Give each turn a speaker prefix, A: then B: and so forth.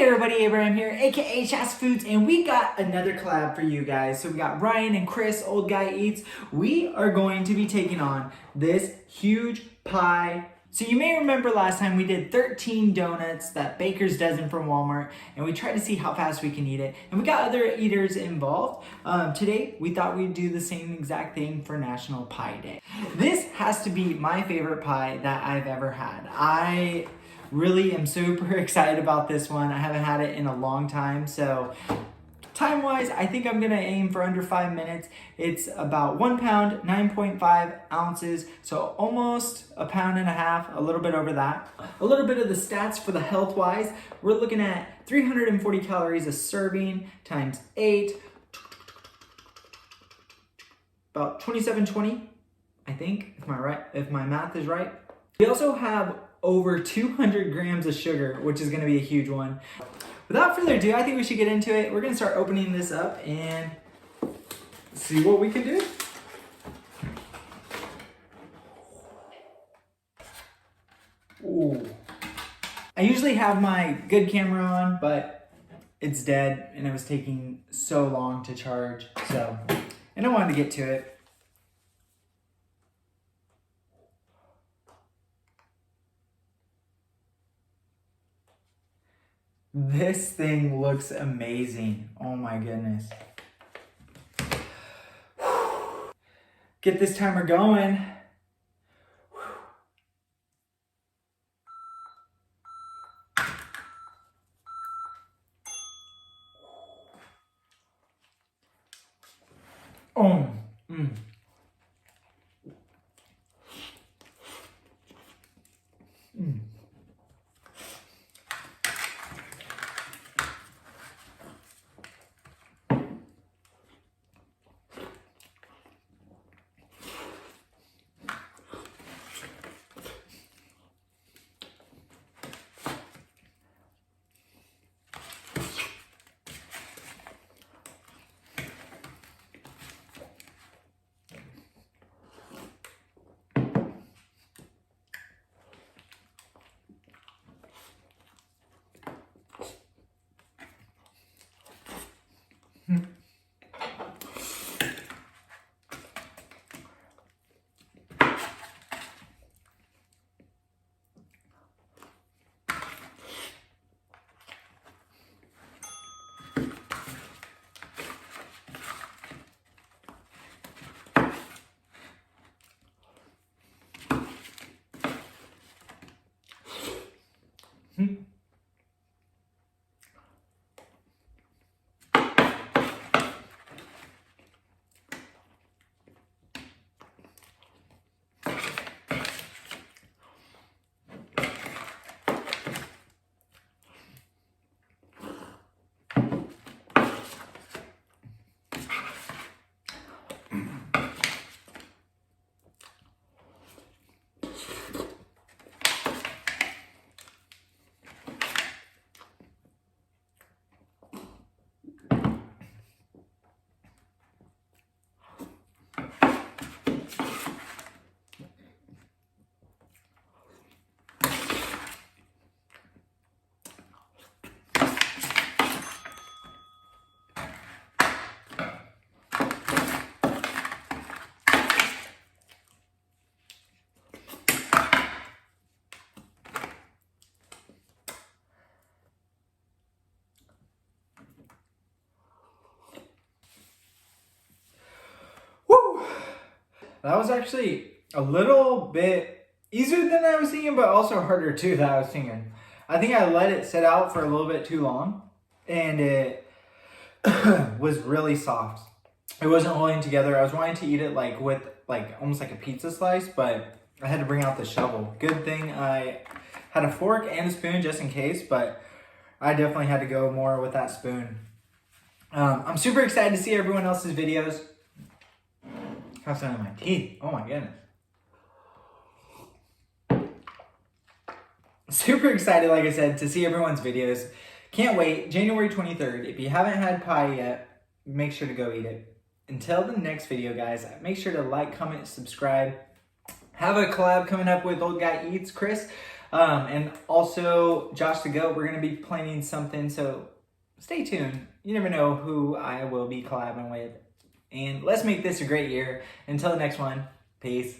A: everybody, Abraham here, aka Chas Foods, and we got another collab for you guys. So we got Ryan and Chris, Old Guy Eats. We are going to be taking on this huge pie. So you may remember last time we did 13 donuts, that baker's dozen from Walmart, and we tried to see how fast we can eat it. And we got other eaters involved. Today, we thought we'd do the same exact thing for National Pie Day. This has to be my favorite pie that I've ever had. I really am super excited about this one. I haven't had it in a long time, so time-wise, I think I'm gonna aim for under 5 minutes. It's about 1 pound, 9.5 ounces, so almost a pound and a half, a little bit over that. A little bit of the stats for the health-wise, we're looking at 340 calories a serving times 8, about 2720, I think, if my math is right. We also have over 200 grams of sugar, which is gonna be a huge one. Without further ado, I think we should get into it. We're gonna start opening this up and see what we can do. Ooh. I usually have my good camera on, but it's dead and it was taking so long to charge. So, and I wanted to get to it. This thing looks amazing. Oh my goodness. Get this timer going. Oh. Mm. Mm. That was actually a little bit easier than I was thinking, but also harder too than I was thinking. I think I let it sit out for a little bit too long, and it was really soft. It wasn't holding together. I was wanting to eat it with almost like a pizza slice, but I had to bring out the shovel. Good thing I had a fork and a spoon just in case, but I definitely had to go more with that spoon. I'm super excited to see everyone else's videos. Have some in my teeth. Oh my goodness. Super excited, like I said, to see everyone's videos. Can't wait. January 23rd. If you haven't had pie yet, make sure to go eat it. Until the next video, guys, make sure to like, comment, subscribe. Have a collab coming up with Old Guy Eats, Chris. And also, Josh the Goat, we're going to be planning something, so stay tuned. You never know who I will be collabing with. And let's make this a great year. Until the next one, peace.